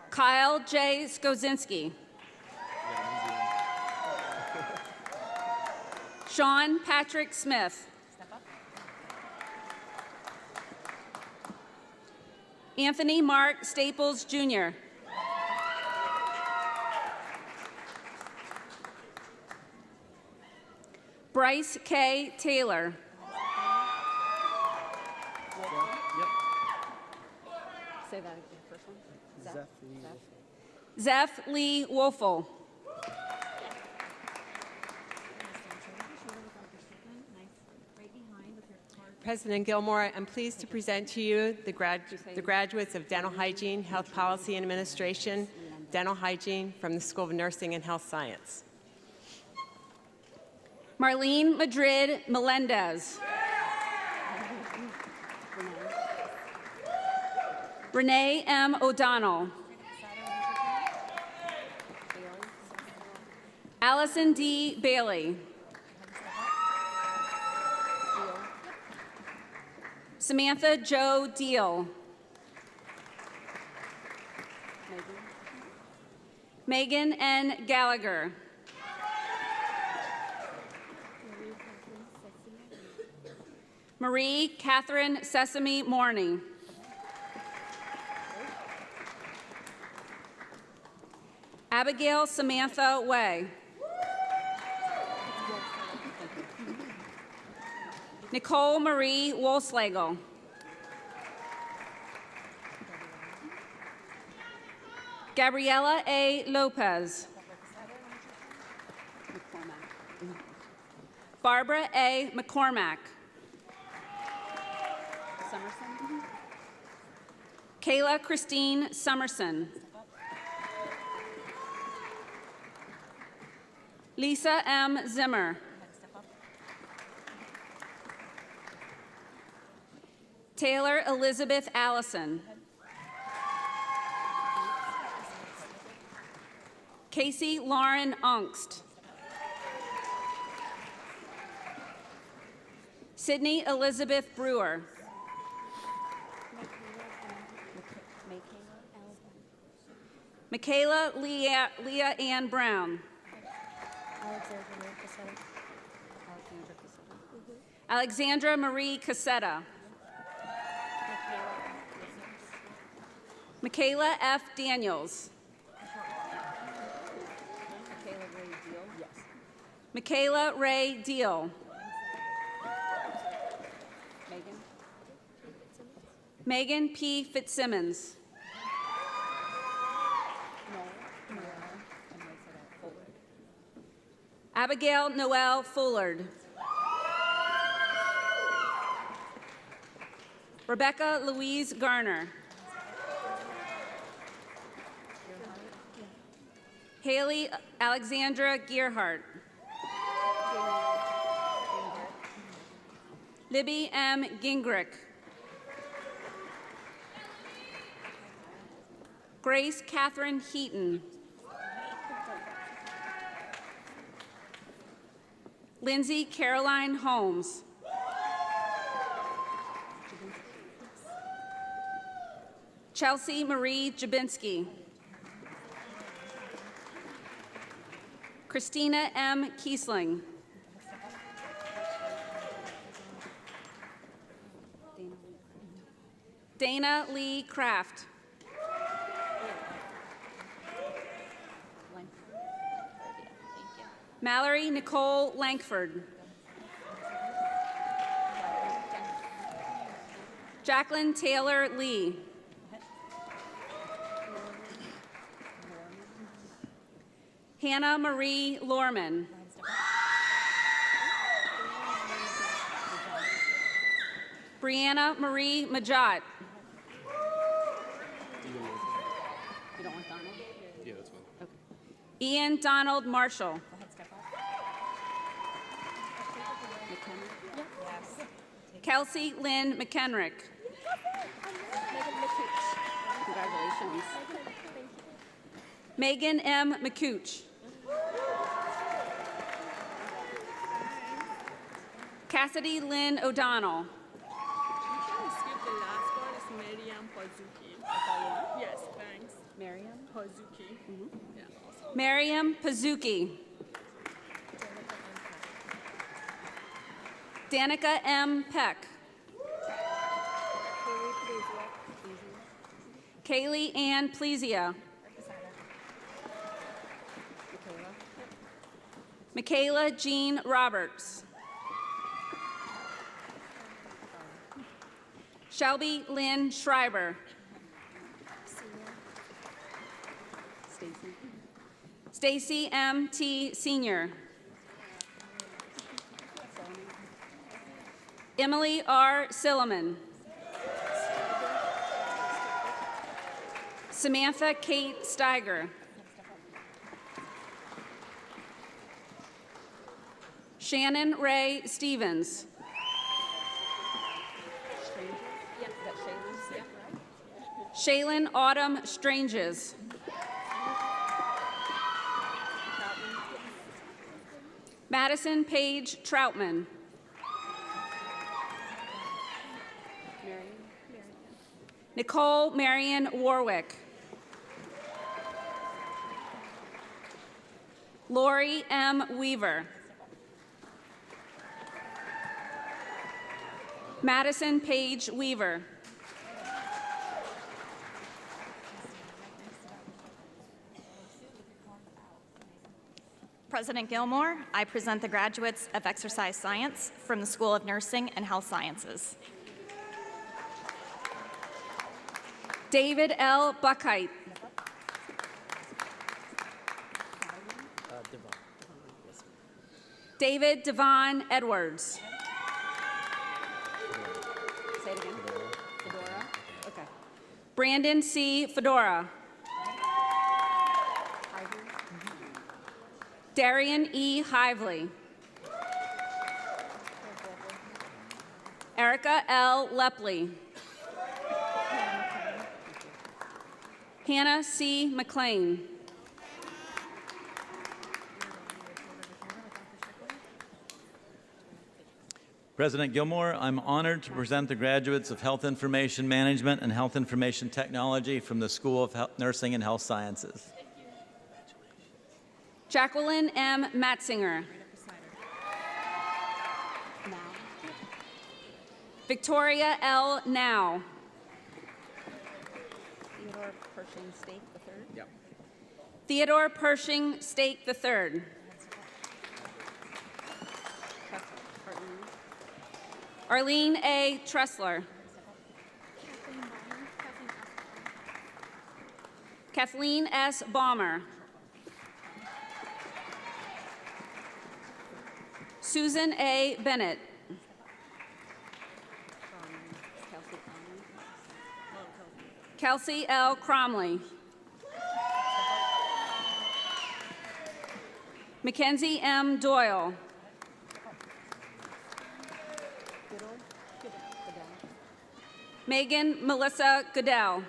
Kyle J. Skozinski. Sean Patrick Smith. Anthony Mark Staples, Jr. Bryce K. Taylor. Say that again, first one. Zeph Lee Wolfel. President Gilmore, I'm pleased to present to you the graduates of Dental Hygiene, Health Policy and Administration, Dental Hygiene from the School of Nursing and Health Science. Marlene Madrid Melendez. Renee M. O'Donnell. Allison D. Bailey. Samantha Jo Deal. Megan N. Gallagher. Marie Catherine Sesame Morney. Abigail Samantha Way. Nicole Marie Wolfslegel. Gabriela A. Lopez. Barbara A. McCormack. Kayla Christine Summerson. Lisa M. Zimmer. Taylor Elizabeth Allison. Casey Lauren Ongst. Sydney Elizabeth Brewer. Michaela Leah Ann Brown. Alexandra Marie Cassetta. Michaela F. Daniels. Michaela Ray Deal. Megan P. Fitzsimmons. Abigail Noel Fullard. Rebecca Louise Garner. Haley Alexandra Gearhart. Libby M. Gingrich. Grace Catherine Heaton. Lindsay Caroline Holmes. Chelsea Marie Jabinski. Christina M. Kiesling. Dana Lee Kraft. Mallory Nicole Lankford. Jacqueline Taylor Lee. Hannah Marie Lorman. Brianna Marie Majot. Ian Donald Marshall. Kelsey Lynn McHenrick. Congratulations. Megan M. McCooch. Cassidy Lynn O'Donnell. Skip the last part. It's Miriam Pazuki. Yes, thanks. Miriam Pazuki. Yeah, awesome. Miriam Pazuki. Danica M. Peck. Kaylee Ann Plezia. Michaela Jean Roberts. Shelby Lynn Schreiber. Stacy M. T. Sr. Emily R. Silliman. Samantha Kate Steiger. Shannon Ray Stevens. Shaylin Autumn Stranges. Madison Paige Troutman. Nicole Marion Warwick. Lori M. Weaver. Madison Paige Weaver. President Gilmore, I present the graduates of Exercise Science from the School of Nursing and Health Sciences. David L. Buckheit. David Devon Edwards. Say it again. Fedora. Okay. Brandon C. Fedora. Darian E. Hively. Erica L. Lepley. Hannah C. McLean. President Gilmore, I'm honored to present the graduates of Health Information Management and Health Information Technology from the School of Nursing and Health Sciences. Jacqueline M. Matzinger. Victoria L. Now. Theodore Pershing Stake III. Yep. Theodore Pershing Stake III. Arlene A. Tressler. Kathleen S. Balmer. Susan A. Bennett. Kelsey L. Cromley. Mackenzie M. Doyle. Megan Melissa Goodell.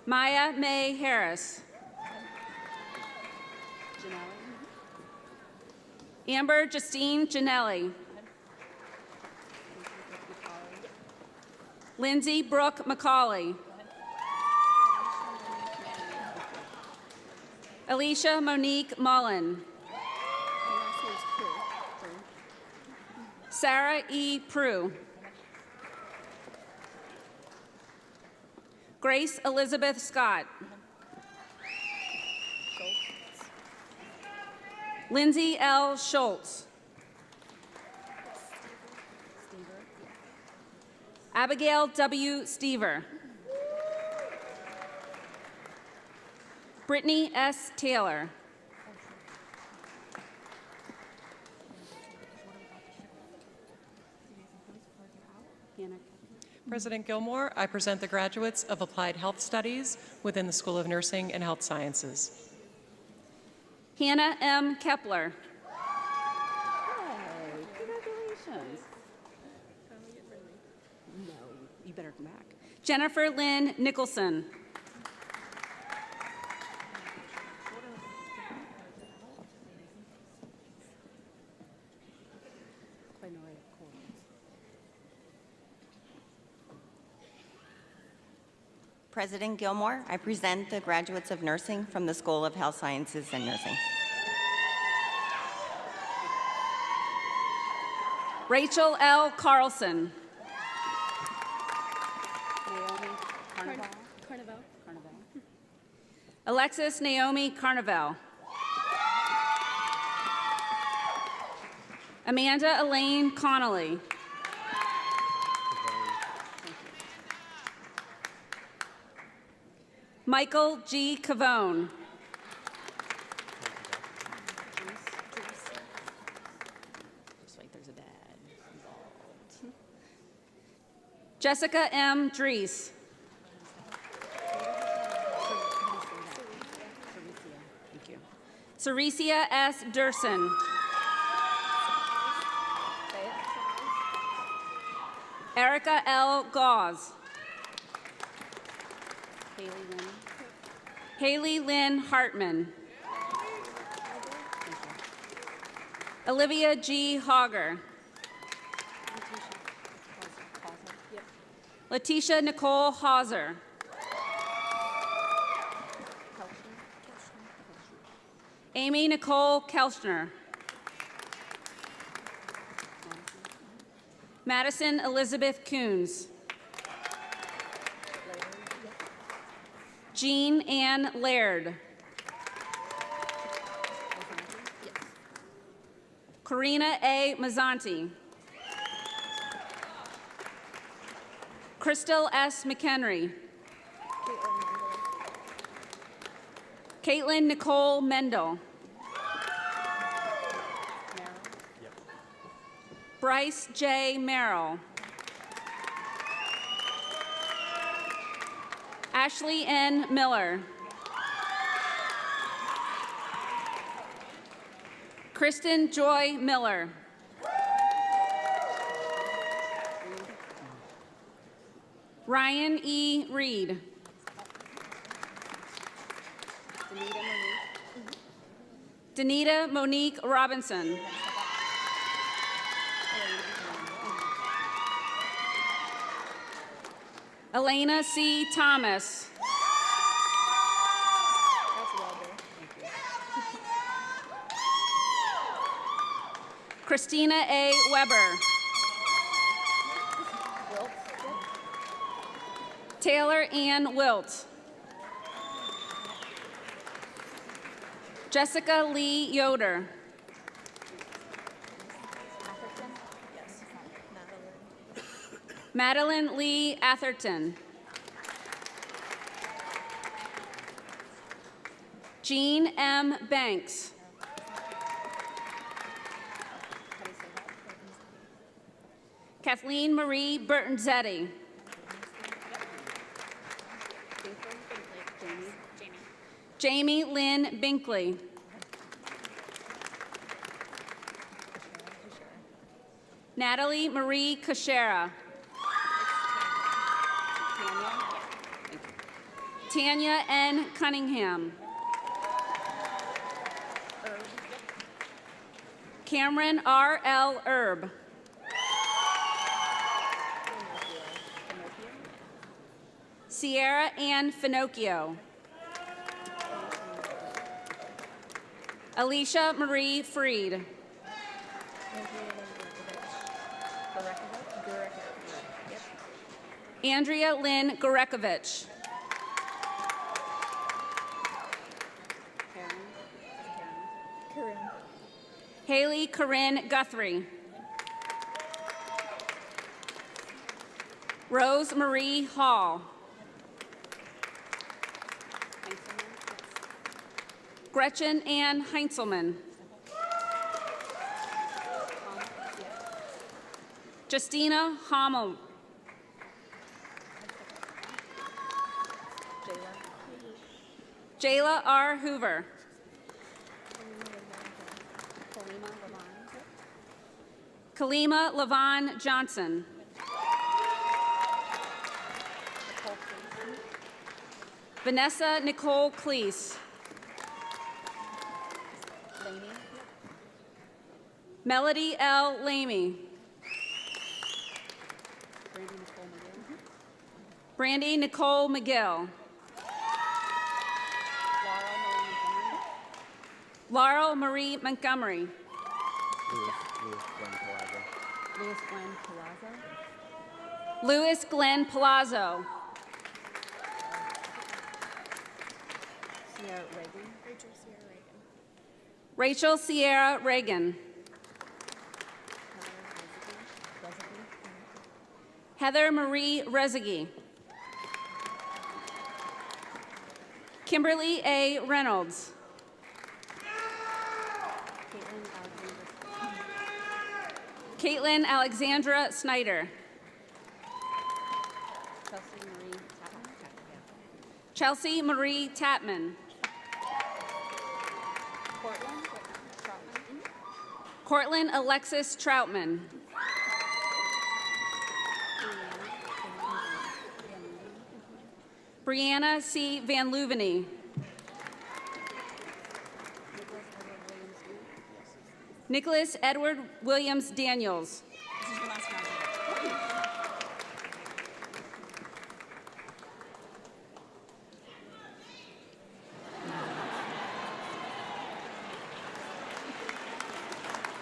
Maya May Harris. Amber Justine Janelli. Lindsay Brooke McCauley. Alicia Monique Mullen. Sarah E. Prue. Grace Elizabeth Scott. Lindsay L. Schultz. Abigail W. Stever. Brittany S. Taylor. President Gilmore, I present the graduates of Applied Health Studies within the School of Nursing and Health Sciences. Hannah M. Kepler. Congratulations. No, you better come back. Jennifer Lynn Nicholson. President Gilmore, I present the graduates of nursing from the School of Health Sciences and Nursing. Rachel L. Carlson. Carnival. Alexis Naomi Carnival. Amanda Elaine Connolly. Michael G. Cavone. Just like there's a dad involved. Jessica M. Drees. Thank you. Ceresia S. Durson. Erica L. Gauze. Haley Lynn Hartman. Olivia G. Hogger. Letitia Nicole Hauser. Amy Nicole Kelchner. Madison Elizabeth Coons. Jean Ann Laird. Karina A. Mazzanti. Crystal S. McHenry. Caitlin Nicole Mendel. Bryce J. Merrill. Ashley N. Miller. Kristen Joy Miller. Ryan E. Reed. Danita Monique Robinson. Elena C. Thomas. Christina A. Weber. Taylor Ann Wilt. Jessica Lee Yoder. Madeline Lee Atherton. Jean M. Banks. Kathleen Marie Burtonzetti. Jamie Lynn Binkley. Natalie Marie Kashera. Tanya N. Cunningham. Cameron R. L. Erb. Sierra Ann Finocchio. Alicia Marie Freed. Andrea Lynn Gorekovich. Haley Corinne Guthrie. Rose Marie Hall. Gretchen Ann Heinzelman. Justina Hommel. Jayla R. Hoover. Kalima Levon Johnson. Vanessa Nicole Cleese. Melody L. Lamy. Brandy Nicole McGill. Laurel Marie Montgomery. Louis Glenn Palazzo. Rachel Sierra Reagan. Heather Marie Rezegi. Kimberly A. Reynolds. Caitlin Alexandra Snyder. Chelsea Marie Tapman. Cortland Alexis Troutman. Brianna C. Van Luveny. Nicholas Edward Williams Daniels.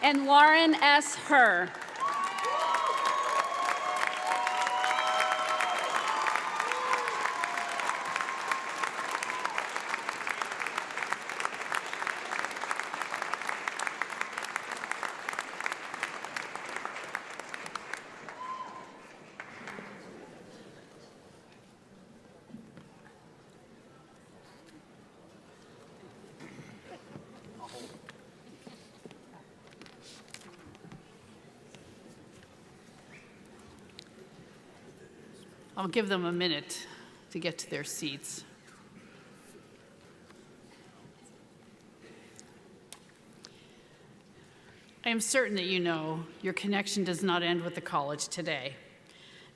And Lauren S. Herr. I'll give them a minute to get to their seats. I am certain that you know your connection does not end with the college today.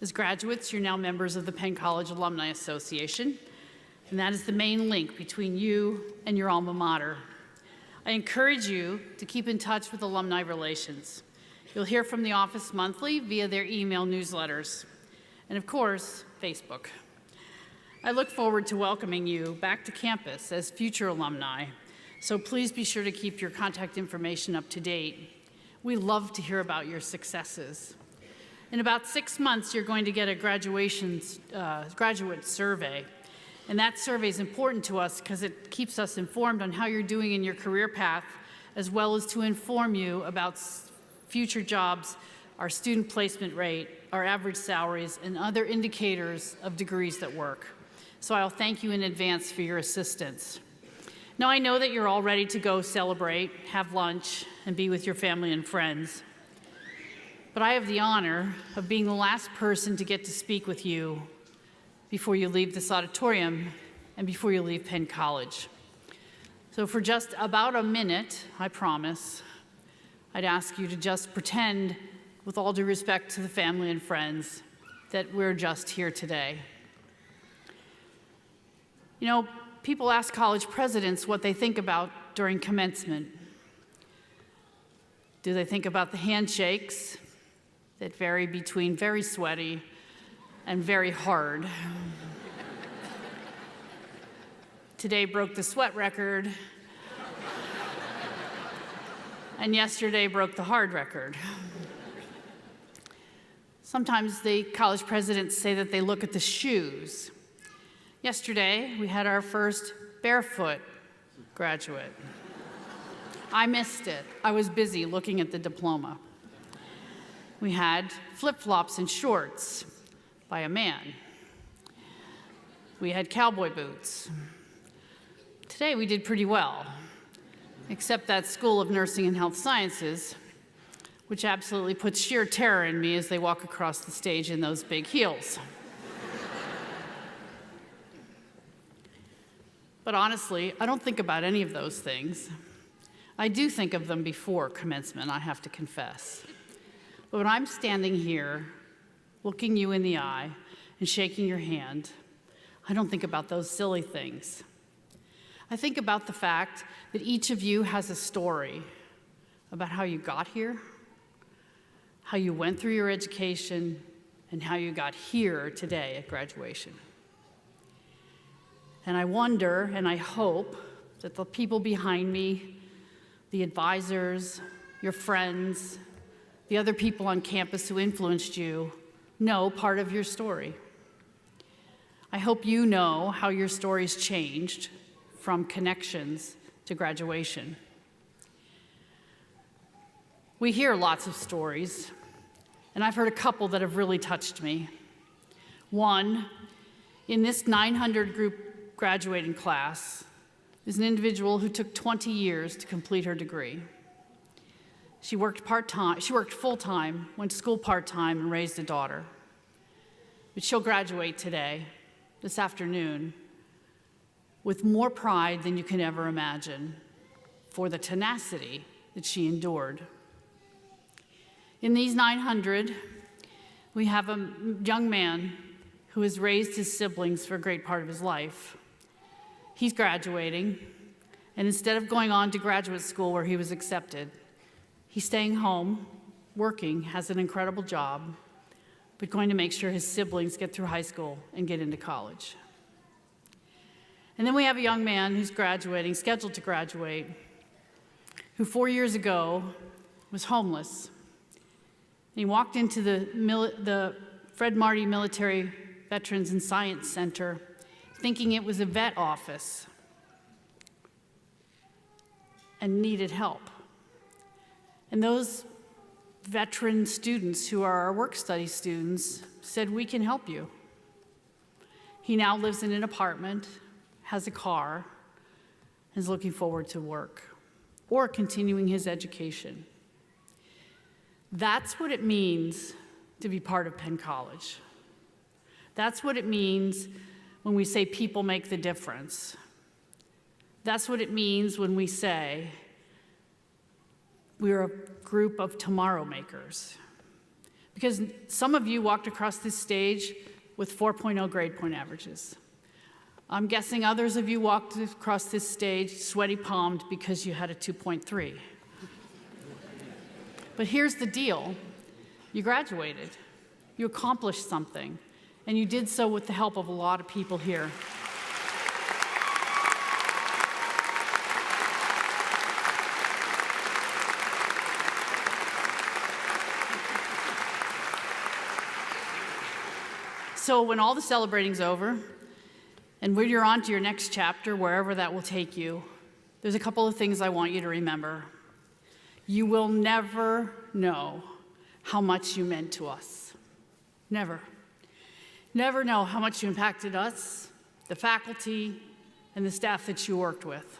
As graduates, you're now members of the Penn College Alumni Association, and that is the main link between you and your alma mater. I encourage you to keep in touch with alumni relations. You'll hear from the office monthly via their email newsletters. And of course, Facebook. I look forward to welcoming you back to campus as future alumni, so please be sure to keep your contact information up to date. We love to hear about your successes. In about 6 months, you're going to get a graduate survey, and that survey is important to us because it keeps us informed on how you're doing in your career path, as well as to inform you about future jobs, our student placement rate, our average salaries, and other indicators of degrees that work. So I'll thank you in advance for your assistance. Now I know that you're all ready to go celebrate, have lunch, and be with your family and friends. But I have the honor of being the last person to get to speak with you before you leave this auditorium and before you leave Penn College. So for just about a minute, I promise, I'd ask you to just pretend, with all due respect to the family and friends, that we're just here today. You know, people ask college presidents what they think about during commencement. Do they think about the handshakes that vary between very sweaty and very hard? Today broke the sweat record, and yesterday broke the hard record. Sometimes the college presidents say that they look at the shoes. Yesterday, we had our first barefoot graduate. I missed it. I was busy looking at the diploma. We had flip-flops and shorts by a man. We had cowboy boots. Today, we did pretty well, except that School of Nursing and Health Sciences, which absolutely puts sheer terror in me as they walk across the stage in those big heels. But honestly, I don't think about any of those things. I do think of them before commencement, I have to confess. But when I'm standing here, looking you in the eye and shaking your hand, I don't think about those silly things. I think about the fact that each of you has a story about how you got here, how you went through your education, and how you got here today at graduation. And I wonder and I hope that the people behind me, the advisors, your friends, the other people on campus who influenced you, know part of your story. I hope you know how your story's changed from connections to graduation. We hear lots of stories, and I've heard a couple that have really touched me. One, in this 900 group graduating class, is an individual who took 20 years to complete her degree. She worked full-time, went to school part-time, and raised a daughter. But she'll graduate today, this afternoon, with more pride than you can ever imagine for the tenacity that she endured. In these 900, we have a young man who has raised his siblings for a great part of his life. He's graduating, and instead of going on to graduate school where he was accepted, he's staying home, working, has an incredible job, but going to make sure his siblings get through high school and get into college. And then we have a young man who's graduating, scheduled to graduate, who 4 years ago was homeless. And he walked into the Fred Marty Military Veterans and Science Center thinking it was a vet office and needed help. And those veteran students who are our work study students said, "We can help you." He now lives in an apartment, has a car, and is looking forward to work or continuing his education. That's what it means to be part of Penn College. That's what it means when we say people make the difference. That's what it means when we say we're a group of tomorrow makers. Because some of you walked across this stage with 4.0 grade point averages. I'm guessing others of you walked across this stage sweaty palmed because you had a 2.3. But here's the deal. You graduated. You accomplished something. And you did so with the help of a lot of people here. So when all the celebrating's over, and when you're on to your next chapter, wherever that will take you, there's a couple of things I want you to remember. You will never know how much you meant to us. Never. Never know how much you impacted us, the faculty, and the staff that you worked with.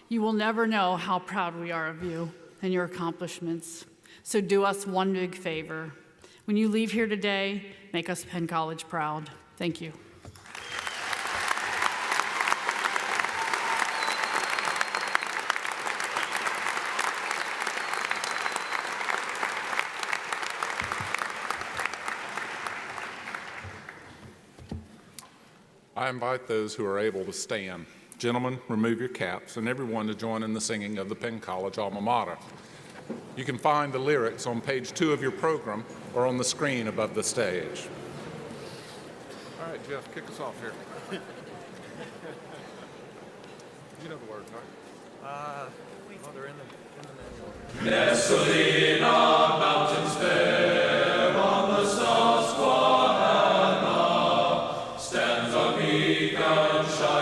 You will never know how proud we are of you and your accomplishments. So do us one big favor. When you leave here today, make us Penn College proud. Thank you. I invite those who are able to stand. Gentlemen, remove your caps, and everyone to join in the singing of the Penn College alma mater. You can find the lyrics on page 2 of your program or on the screen above the stage. All right, Jeff, kick us off here. You know the words, right? Well, they're in the manual. Nestled in our mountains fair, on the stars' squadron, stands our beacon shining.